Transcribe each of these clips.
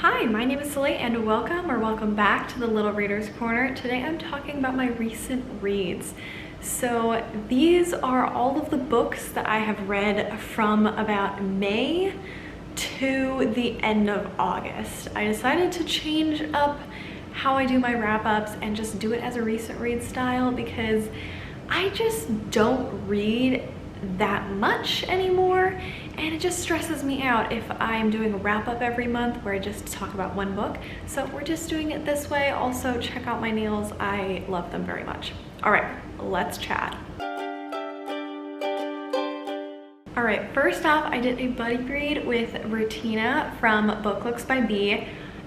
Hi, my name is Soleil and welcome back to the Little Reader's Corner. Today I'm talking about my recent reads. So these are all of the books that I have read from about May to the end of August. I decided to change up how I do my wrap-ups and just do it as a recent read style because I just don't read that much anymore, and it just stresses me out if I'm doing a wrap-up every month where I just talk about one book. So we're just doing it this way. Also, check out my nails. I love them very much. All right, let's chat. All right, first off, I did a buddy read with Bertina from Book Looks by B,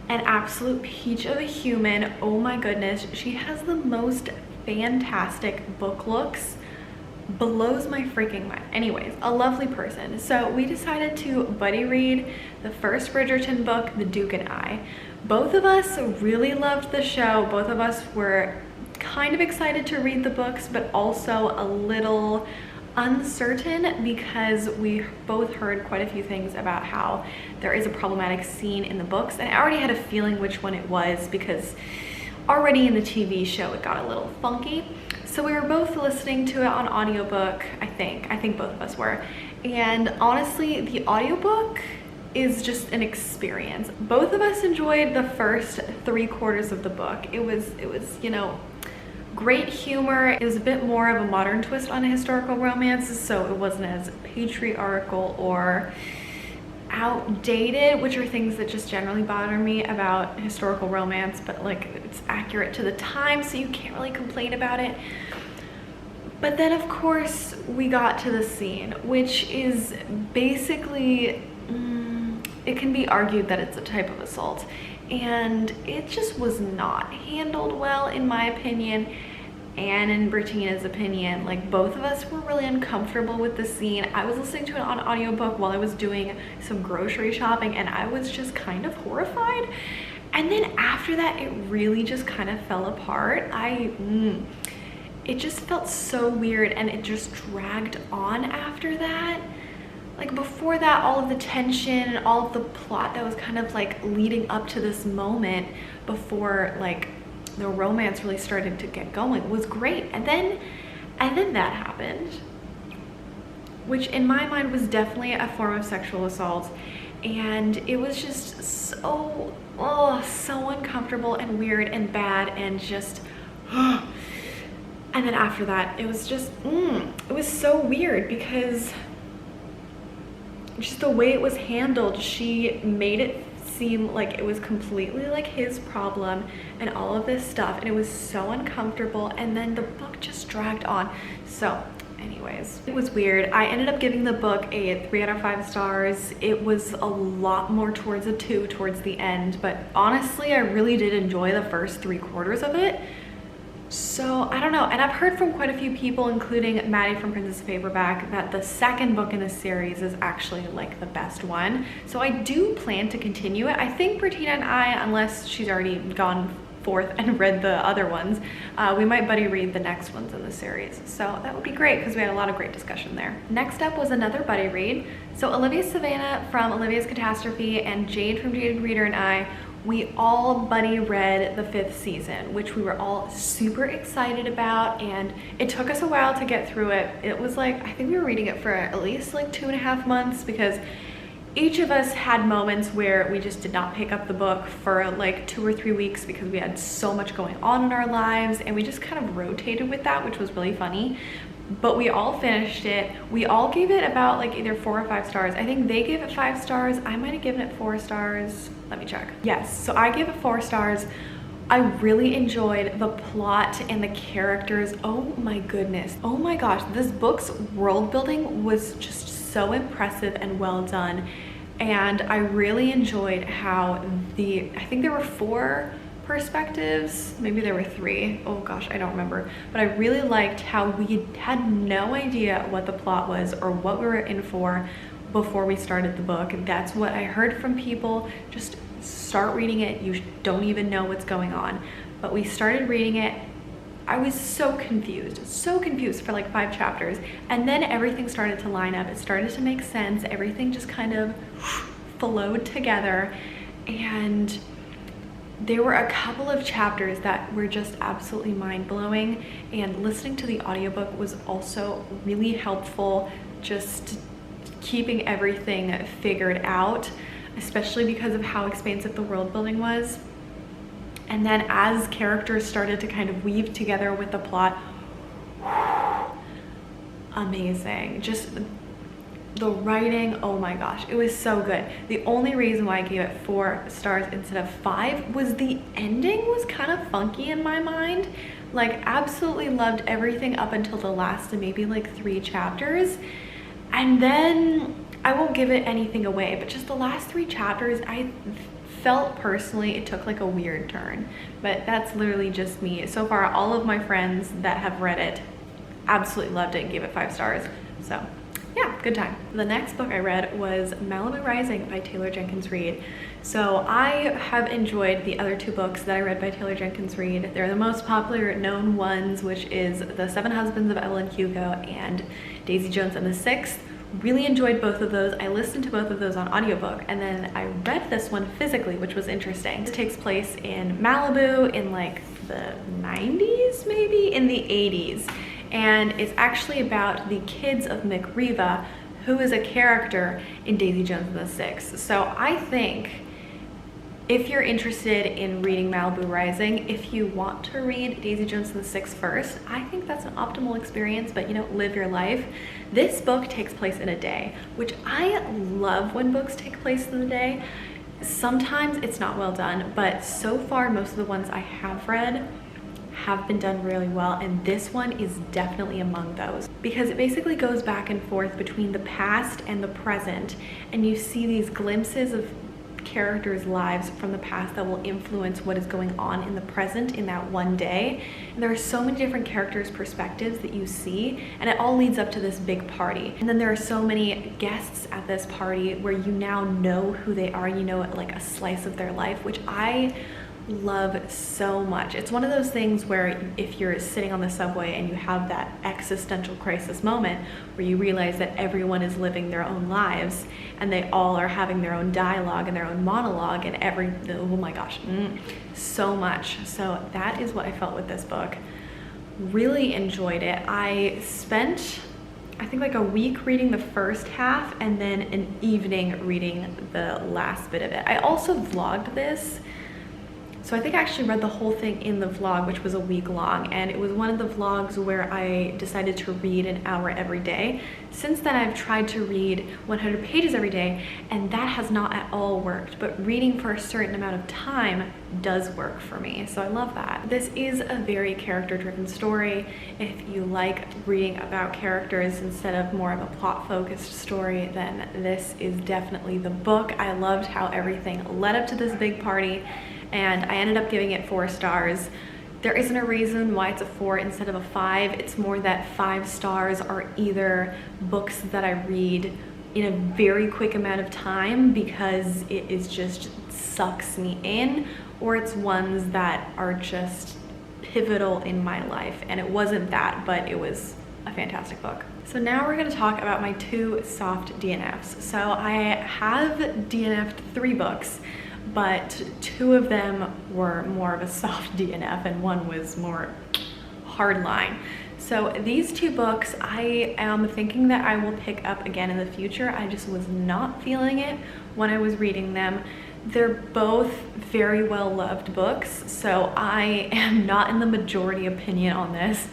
an absolute peach of a human. Oh my goodness, she has the most fantastic book looks. Blows my freaking mind. Anyways, a lovely person. So we decided to buddy read the first Bridgerton book, The Duke and I. Both of us really loved the show. Both of us were kind of excited to read the books, but also a little uncertain because we both heard quite a few things about how there is a problematic scene in the books, and I already had a feeling which one it was because already in the TV show it got a little funky. So we were both listening to it on audiobook, I think both of us were. And honestly, the audiobook is just an experience. Both of us enjoyed the first 3/4 of the book. It was, you know, great humor. It was a bit more of a modern twist on a historical romance, so it wasn't as patriarchal or outdated, which are things that just generally bother me about historical romance, but like it's accurate to the time, so you can't really complain about it. But then of course we got to the scene, which is basically it can be argued that it's a type of assault, and it just was not handled well in my opinion and in Bertina's opinion. Like, both of us were really uncomfortable with the scene. I was listening to it on audiobook while I was doing some grocery shopping, and I was just kind of horrified. And then after that, it really just kind of fell apart. It just felt so weird, and it just dragged on after that. Like, before that, all of the tension and all of the plot that was kind of like leading up to this moment before like the romance really started to get going was great. And then that happened, which in my mind was definitely a form of sexual assault, and it was just so uncomfortable and weird and bad and just and then after that it was just it was so weird because just the way it was handled, she made it seem like it was completely like his problem and all of this stuff, and it was so uncomfortable, and then the book just dragged on. So anyways, it was weird. I ended up giving the book a 3 out of 5 stars. It was a lot more towards a 2 towards the end, but honestly I really did enjoy the first 3/4 of it. So I don't know, and I've heard from quite a few people, including Maddie from Princess Paperback, that the second book in the series is actually like the best one. So I do plan to continue it. I think Bertina and I, unless she's already gone forth and read the other ones, we might buddy read the next ones in the series. So that would be great because we had a lot of great discussion there. Next up was another buddy read. So Olivia Savannah from Olivia's Catastrophe and Jade from Jaded Reader and I, we all buddy read the 5th season, which we were all super excited about, and it took us a while to get through it. It was like, I think we were reading it for at least like 2.5 months because each of us had moments where we just did not pick up the book for like 2 or 3 weeks because we had so much going on in our lives, and we just kind of rotated with that, which was really funny. But we all finished it. We all gave it about like either 4 or 5 stars. I think they gave it 5 stars. I might have given it 4 stars. Let me check. Yes, so I gave it 4 stars. I really enjoyed the plot and the characters. Oh my goodness. Oh my gosh, this book's world building was just so impressive and well done. And I really enjoyed how I think there were 4 perspectives, maybe there were 3. Oh gosh, I don't remember, but I really liked how we had no idea what the plot was or what we were in for before we started the book. And that's what I heard from people. Just start reading it, you don't even know what's going on. But we started reading it. I was so confused for like 5 chapters, and then everything started to line up. It started to make sense. Everything just kind of flowed together, and there were a couple of chapters that were just absolutely mind-blowing, and listening to the audiobook was also really helpful, just keeping everything figured out, especially because of how expansive the world building was. And then as characters started to kind of weave together with the plot, amazing. Just the writing, oh my gosh, it was so good. The only reason why I gave it 4 stars instead of 5 was the ending was kind of funky in my mind. Like, absolutely loved everything up until the last maybe like 3 chapters. And then, I won't give it anything away, but just the last 3 chapters, I felt personally it took like a weird turn. But that's literally just me. So far, all of my friends that have read it absolutely loved it and gave it 5 stars. So yeah, good time. The next book I read was Malibu Rising by Taylor Jenkins Reid. So I have enjoyed the other 2 books that I read by Taylor Jenkins Reid. They're the most popular known ones, which is The 7 Husbands of Evelyn Hugo and Daisy Jones and the Sixth. Really enjoyed both of those. I listened to both of those on audiobook, and then I read this one physically, which was interesting. It takes place in Malibu in like the 90s, maybe in the 80s. And it's actually about the kids of Mick Riva, who is a character in Daisy Jones and the Six. So I think if you're interested in reading Malibu Rising, if you want to read Daisy Jones and the Six first, I think that's an optimal experience, but you know, live your life. This book takes place in a day, which I love when books take place in the day. Sometimes it's not well done, but so far most of the ones I have read have been done really well, and this one is definitely among those, because it basically goes back and forth between the past and the present, and you see these glimpses of characters' lives from the past that will influence what is going on in the present in that one day. And there are so many different characters' perspectives that you see, and it all leads up to this big party. And then there are so many guests at this party where you now know who they are, you know, like a slice of their life, which I love so much. It's one of those things where if you're sitting on the subway and you have that existential crisis moment where you realize that everyone is living their own lives and they all are having their own dialogue and their own monologue and oh my gosh, so much. So that is what I felt with this book. Really enjoyed it. I spent, I think, like a week reading the first half and then an evening reading the last bit of it. I also vlogged this. So I think I actually read the whole thing in the vlog, which was a week long, and it was one of the vlogs where I decided to read an hour every day. Since then, I've tried to read 100 pages every day, and that has not at all worked, but reading for a certain amount of time does work for me, so I love that. This is a very character-driven story. If you like reading about characters instead of more of a plot-focused story, then this is definitely the book. I loved how everything led up to this big party, and I ended up giving it 4 stars. There isn't a reason why it's a 4 instead of a 5. It's more that 5 stars are either books that I read in a very quick amount of time because it is just sucks me in, or it's ones that are just pivotal in my life. And it wasn't that, but it was a fantastic book. So now we're going to talk about my 2 soft DNFs. So I have DNF'd 3 books, but 2 of them were more of a soft DNF and one was more hardline. So these 2 books I am thinking that I will pick up again in the future. I just was not feeling it when I was reading them. They're both very well loved books, so I am not in the majority opinion on this.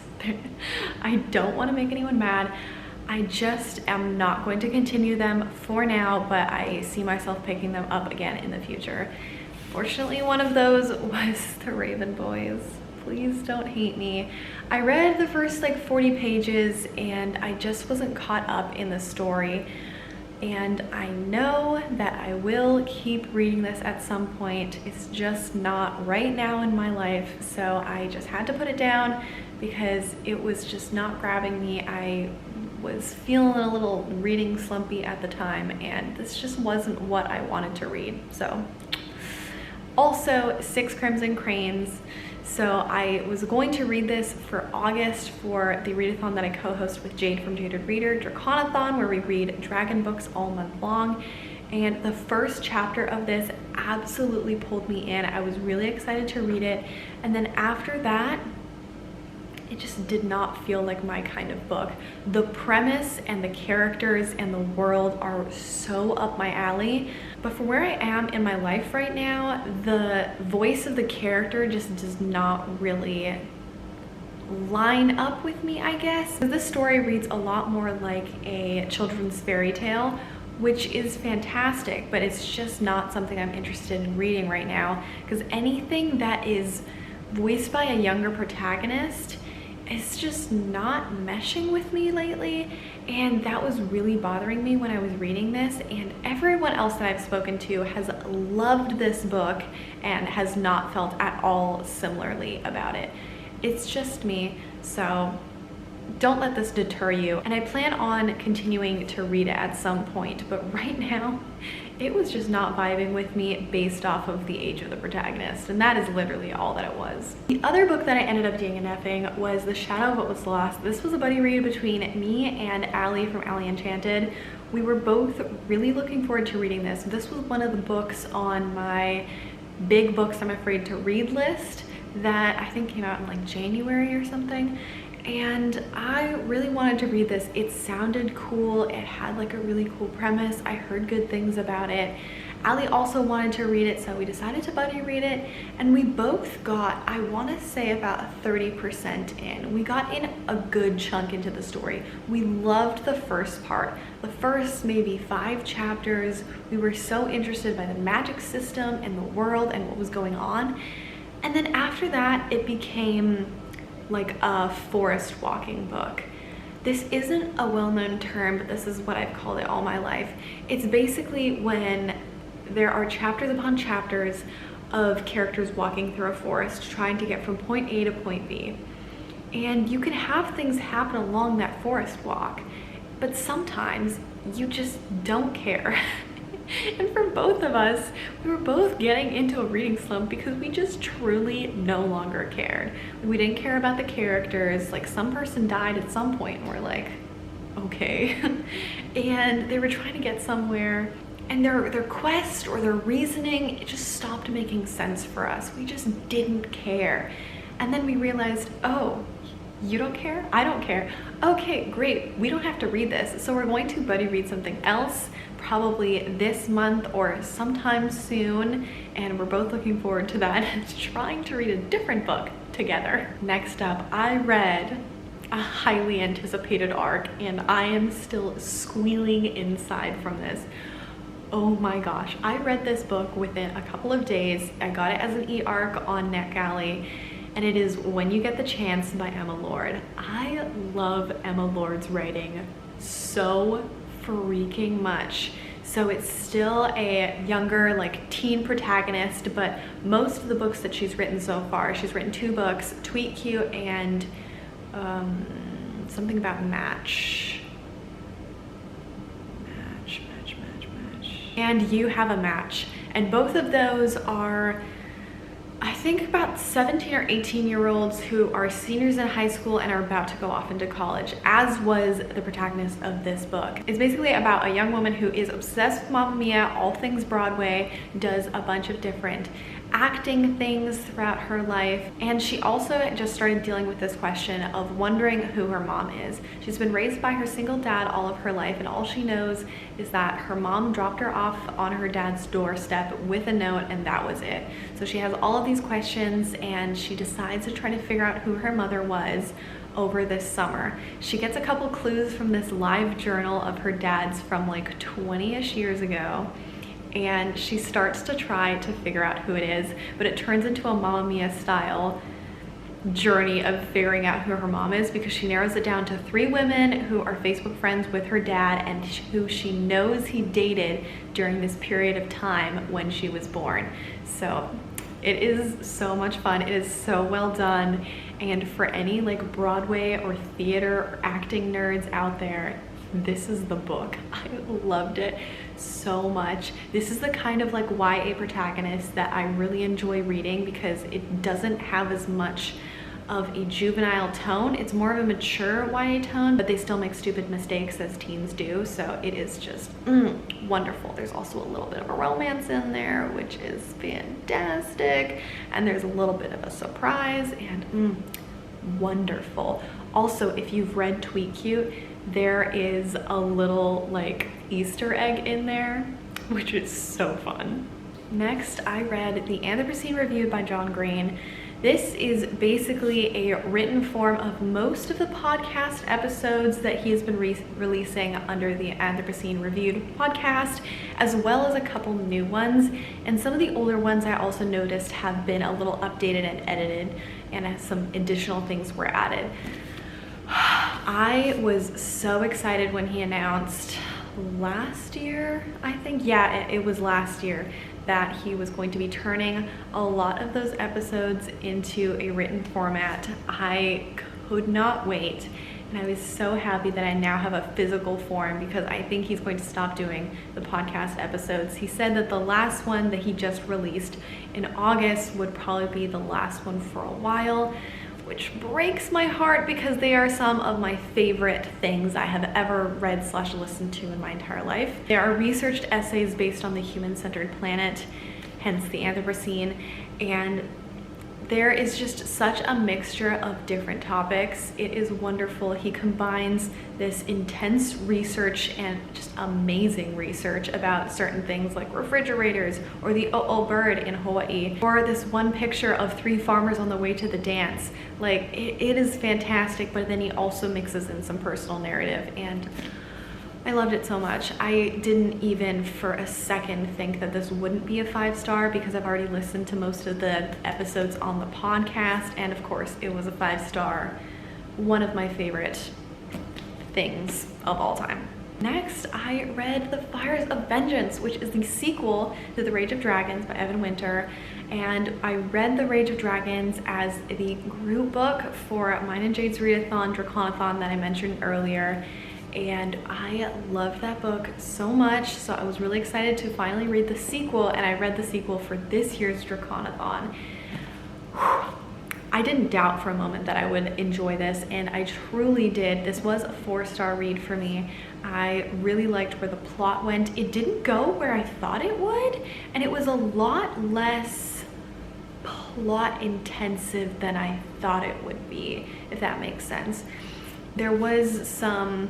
I don't want to make anyone mad. I just am not going to continue them for now, but I see myself picking them up again in the future. Fortunately, one of those was The Raven Boys. Please don't hate me. I read the first like 40 pages and I just wasn't caught up in the story. And I know that I will keep reading this at some point. It's just not right now in my life. So I just had to put it down because it was just not grabbing me. I was feeling a little reading slumpy at the time, and this just wasn't what I wanted to read. So also 6 Crimson Cranes. So I was going to read this for August for the readathon that I co-host with Jade from Jaded Reader, Draconathon, where we read dragon books all month long. And the first chapter of this absolutely pulled me in. I was really excited to read it. And then after that, it just did not feel like my kind of book. The premise and the characters and the world are so up my alley, but for where I am in my life right now, the voice of the character just does not really line up with me, I guess. This story reads a lot more like a children's fairy tale, which is fantastic, but it's just not something I'm interested in reading right now, because anything that is voiced by a younger protagonist, it's just not meshing with me lately, and that was really bothering me when I was reading this. And everyone else that I've spoken to has loved this book and has not felt at all similarly about it. It's just me, so don't let this deter you. And I plan on continuing to read it at some point, but right now it was just not vibing with me based off of the age of the protagonist, and that is literally all that it was. The other book that I ended up DNFing was The Shadow of What Was Lost. This was a buddy read between me and Allie from Allie Enchanted. We were both really looking forward to reading this. This was one of the books on my big books I'm afraid to read list that I think came out in like January or something. And I really wanted to read this. It sounded cool. It had like a really cool premise. I heard good things about it. Allie also wanted to read it, so we decided to buddy read it, and we both got, I want to say, about 30% in. We got in a good chunk into the story. We loved the first part. The first maybe 5 chapters, we were so interested by the magic system and the world and what was going on. And then after that, it became like a forest walking book. This isn't a well-known term, but this is what I've called it all my life. It's basically when there are chapters upon chapters of characters walking through a forest trying to get from point A to point B. And you can have things happen along that forest walk, but sometimes you just don't care. And for both of us, we were both getting into a reading slump because we just truly no longer cared. We didn't care about the characters. Like, some person died at some point and we're like, okay. And they were trying to get somewhere, and their quest or their reasoning, it just stopped making sense for us. We just didn't care. And then we realized, oh, you don't care? I don't care. Okay, great. We don't have to read this. So we're going to buddy read something else, probably this month or sometime soon, and we're both looking forward to that, trying to read a different book together. Next up, I read a highly anticipated arc, and I am still squealing inside from this. Oh my gosh, I read this book within a couple of days. I got it as an e-arc on NetGalley, and it is When You Get the Chance by Emma Lord. I love Emma Lord's writing so freaking much. So it's still a younger, like, teen protagonist, but most of the books that she's written so far, she's written 2 books, Tweet Cute and something about Match. And You Have a Match. And both of those are, I think, about 17 or 18-year-olds who are seniors in high school and are about to go off into college, as was the protagonist of this book. It's basically about a young woman who is obsessed with Mamma Mia, all things Broadway, does a bunch of different acting things throughout her life, and she also just started dealing with this question of wondering who her mom is. She's been raised by her single dad all of her life, and all she knows is that her mom dropped her off on her dad's doorstep with a note, and that was it. So she has all of these questions, and she decides to try to figure out who her mother was over this summer. She gets a couple clues from this live journal of her dad's from like 20-ish years ago, and she starts to try to figure out who it is, but it turns into a Mamma Mia style journey of figuring out who her mom is, because she narrows it down to 3 women who are Facebook friends with her dad and who she knows he dated during this period of time when she was born. So it is so much fun. It is so well done, and for any like Broadway or theater or acting nerds out there, this is the book. I loved it so much. This is the kind of like YA protagonist that I really enjoy reading, because it doesn't have as much of a juvenile tone. It's more of a mature YA tone, but they still make stupid mistakes as teens do, so it is just wonderful. There's also a little bit of a romance in there, which is fantastic, and there's a little bit of a surprise, and wonderful. Also, if you've read Tweet Cute, there is a little like Easter egg in there, which is so fun. Next, I read The Anthropocene Reviewed by John Green. This is basically a written form of most of the podcast episodes that he has been releasing under the Anthropocene Reviewed podcast, as well as a couple new ones. And some of the older ones I also noticed have been a little updated and edited, and some additional things were added. I was so excited when he announced last year, I think, yeah, it was last year, that he was going to be turning a lot of those episodes into a written format. I could not wait, and I was so happy that I now have a physical form, because I think he's going to stop doing the podcast episodes. He said that the last one that he just released in August would probably be the last one for a while, which breaks my heart because they are some of my favorite things I have ever read / listened to in my entire life. They are researched essays based on the human-centered planet, hence the Anthropocene, and there is just such a mixture of different topics. It is wonderful. He combines this intense research and just amazing research about certain things like refrigerators or the o'o bird in Hawaii, or this one picture of 3 farmers on the way to the dance. Like, it is fantastic, but then he also mixes in some personal narrative, and I loved it so much. I didn't even for a second think that this wouldn't be a 5-star, because I've already listened to most of the episodes on the podcast, and of course it was a 5-star. One of my favorite things of all time. Next, I read The Fires of Vengeance, which is the sequel to The Rage of Dragons by Evan Winter, and I read The Rage of Dragons as the group book for mine and Jade's readathon, Draconathon, that I mentioned earlier. And I loved that book so much, so I was really excited to finally read the sequel, and I read the sequel for this year's Draconathon. I didn't doubt for a moment that I would enjoy this, and I truly did. This was a 4-star read for me. I really liked where the plot went. It didn't go where I thought it would, and it was a lot less plot intensive than I thought it would be, if that makes sense. There was some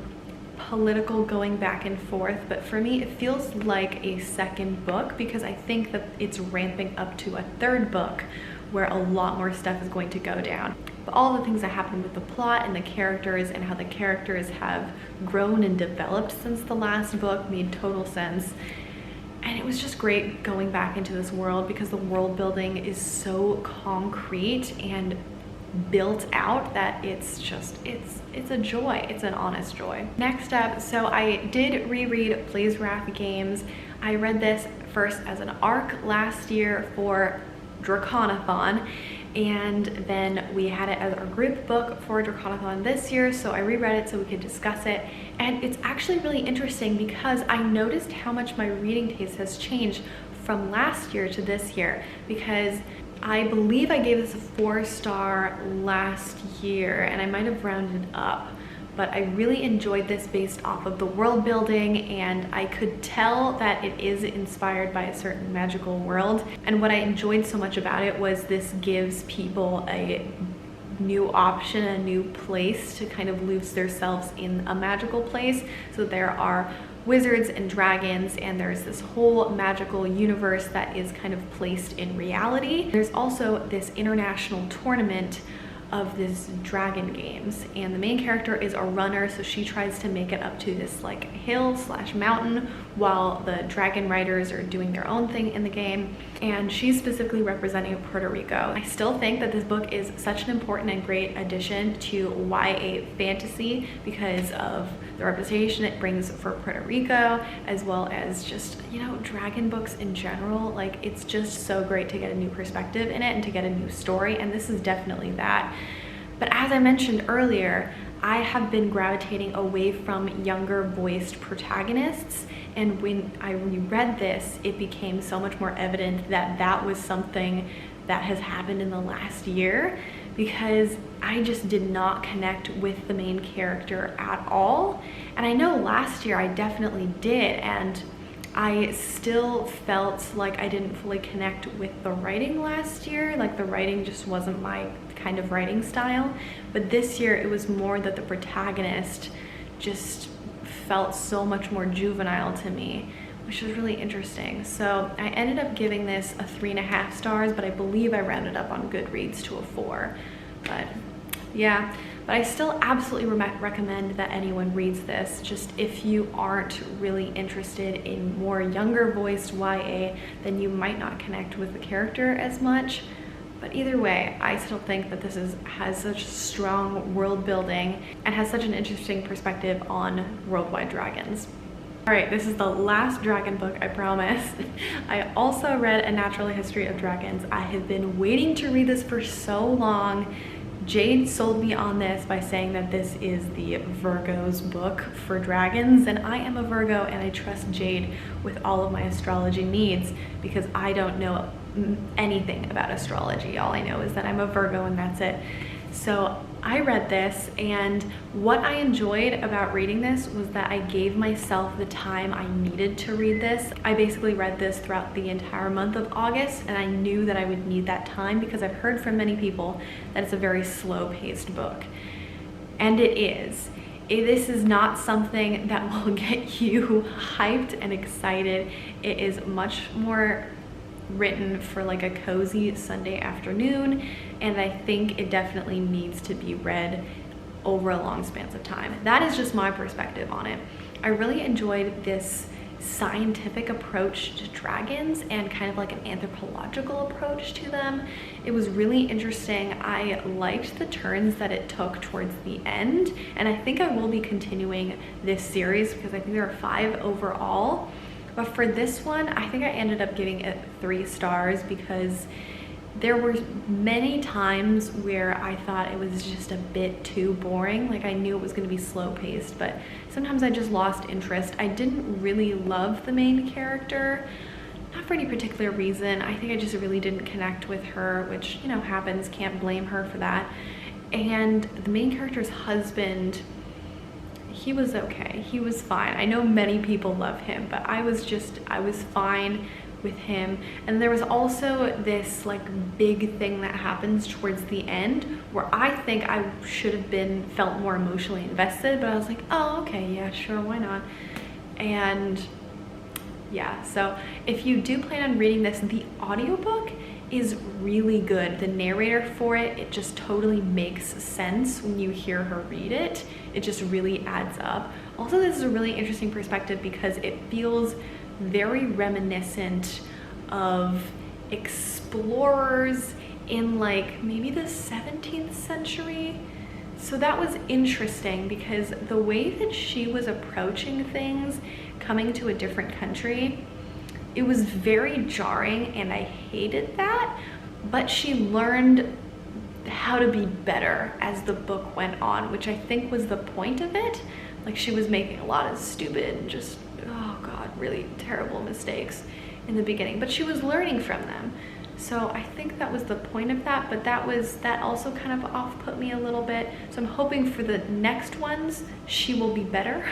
political going back and forth, but for me it feels like a second book, because I think that it's ramping up to a 3rd book where a lot more stuff is going to go down. But all the things that happened with the plot and the characters and how the characters have grown and developed since the last book made total sense. And it was just great going back into this world, because the world building is so concrete and built out that it's a joy. It's an honest joy. Next up, so I did reread Blaze Wrath Games. I read this first as an arc last year for Draconathon, and then we had it as our group book for Draconathon this year, so I reread it so we could discuss it. And it's actually really interesting, because I noticed how much my reading taste has changed from last year to this year, because I believe I gave this a 4-star last year, and I might have rounded up, but I really enjoyed this based off of the world building, and I could tell that it is inspired by a certain magical world. And what I enjoyed so much about it was this gives people a new option, a new place to kind of lose themselves in a magical place. So there are wizards and dragons, and there's this whole magical universe that is kind of placed in reality. There's also this international tournament of this dragon games, and the main character is a runner, so she tries to make it up to this like hill / mountain while the dragon riders are doing their own thing in the game, and she's specifically representing Puerto Rico. I still think that this book is such an important and great addition to YA fantasy because of the representation it brings for Puerto Rico, as well as just, you know, dragon books in general. Like, it's just so great to get a new perspective in it and to get a new story, and this is definitely that. But as I mentioned earlier, I have been gravitating away from younger voiced protagonists, and when I reread this, it became so much more evident that that was something that has happened in the last year, because I just did not connect with the main character at all. And I know last year I definitely did, and I still felt like I didn't fully connect with the writing last year. Like the writing just wasn't my kind of writing style. But this year it was more that the protagonist just felt so much more juvenile to me, which was really interesting. So I ended up giving this a 3.5 stars, but I believe I rounded up on Goodreads to a 4. But yeah, but I still absolutely recommend that anyone reads this. Just if you aren't really interested in more younger voiced YA, then you might not connect with the character as much. But either way, I still think that this has such strong world building and has such an interesting perspective on worldwide dragons. All right, this is the last dragon book, I promise. I also read A Natural History of Dragons. I have been waiting to read this for so long. Jade sold me on this by saying that this is the Virgo's book for dragons, and I am a Virgo and I trust Jade with all of my astrology needs because I don't know anything about astrology. All I know is that I'm a Virgo and that's it. So I read this, and what I enjoyed about reading this was that I gave myself the time I needed to read this. I basically read this throughout the entire month of August, and I knew that I would need that time because I've heard from many people that it's a very slow-paced book. And it is. This is not something that will get you hyped and excited. It is much more written for like a cozy Sunday afternoon, and I think it definitely needs to be read over a long spans of time. That is just my perspective on it. I really enjoyed this scientific approach to dragons and kind of like an anthropological approach to them. It was really interesting. I liked the turns that it took towards the end, and I think I will be continuing this series because I think there are 5 overall. But for this one, I think I ended up giving it 3 stars because there were many times where I thought it was just a bit too boring. Like I knew it was going to be slow paced, but sometimes I just lost interest. I didn't really love the main character, not for any particular reason. I think I just really didn't connect with her, which, you know, happens, can't blame her for that. And the main character's husband, he was okay. He was fine. I know many people love him, but I was fine with him. And there was also this like big thing that happens towards the end where I think I should have felt more emotionally invested, but I was like, oh, okay, yeah, sure, why not? And yeah, so if you do plan on reading this, the audiobook is really good. The narrator for it just totally makes sense when you hear her read it. It just really adds up. Also, this is a really interesting perspective because it feels very reminiscent of explorers in like maybe the 17th century. So that was interesting because the way that she was approaching things, coming to a different country, it was very jarring and I hated that, but she learned how to be better as the book went on, which I think was the point of it. Like she was making a lot of stupid and just, oh God, really terrible mistakes in the beginning, but she was learning from them. So I think that was the point of that, but that also kind of off-put me a little bit. So I'm hoping for the next ones, she will be better.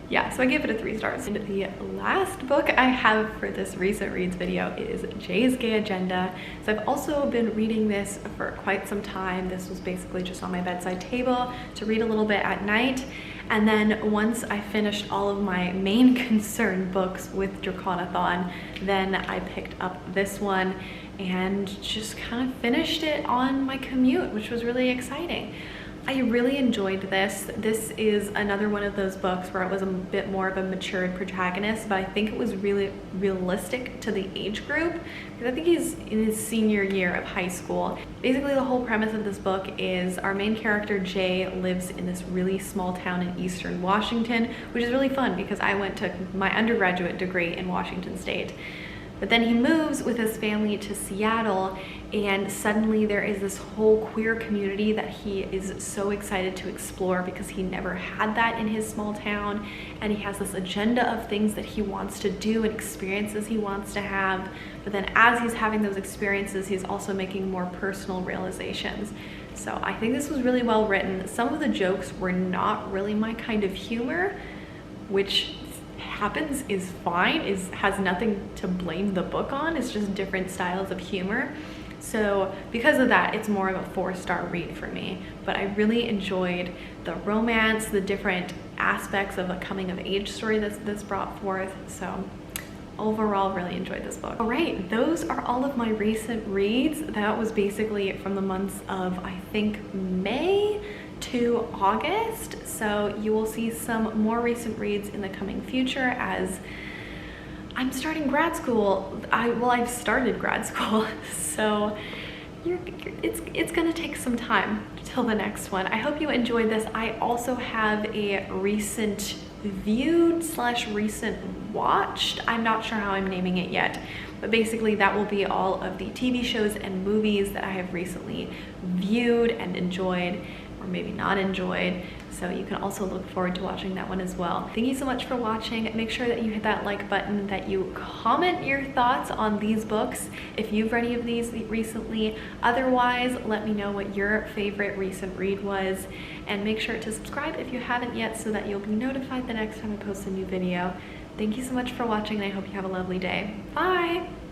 Yeah, so I gave it a 3 stars. And the last book I have for this recent reads video is Jay's Gay Agenda. So I've also been reading this for quite some time. This was basically just on my bedside table to read a little bit at night. And then once I finished all of my main concern books with Draconiathon, then I picked up this one and just kind of finished it on my commute, which was really exciting. I really enjoyed this. This is another one of those books where it was a bit more of a matured protagonist, but I think it was really realistic to the age group because I think he's in his senior year of high school. Basically, the whole premise of this book is our main character, Jay, lives in this really small town in eastern Washington, which is really fun because I went to my undergraduate degree in Washington State. But then he moves with his family to Seattle, and suddenly there is this whole queer community that he is so excited to explore because he never had that in his small town, and he has this agenda of things that he wants to do and experiences he wants to have. But then as he's having those experiences, he's also making more personal realizations. So I think this was really well written. Some of the jokes were not really my kind of humor, which happens, is fine, has nothing to blame the book on. It's just different styles of humor. So because of that, it's more of a 4-star read for me. But I really enjoyed the romance, the different aspects of a coming of age story that's brought forth. So overall, really enjoyed this book. All right, those are all of my recent reads. That was basically from the months of, I think, May to August. So you will see some more recent reads in the coming future as I'm starting grad school. I've started grad school, so it's gonna take some time till the next one. I hope you enjoyed this. I also have a recent viewed / recent watched. I'm not sure how I'm naming it yet, but basically that will be all of the TV shows and movies that I have recently viewed and enjoyed, or maybe not enjoyed. So you can also look forward to watching that one as well. Thank you so much for watching. Make sure that you hit that like button, that you comment your thoughts on these books if you've read any of these recently. Otherwise, let me know what your favorite recent read was, and make sure to subscribe if you haven't yet so that you'll be notified the next time I post a new video. Thank you so much for watching, and I hope you have a lovely day. Bye!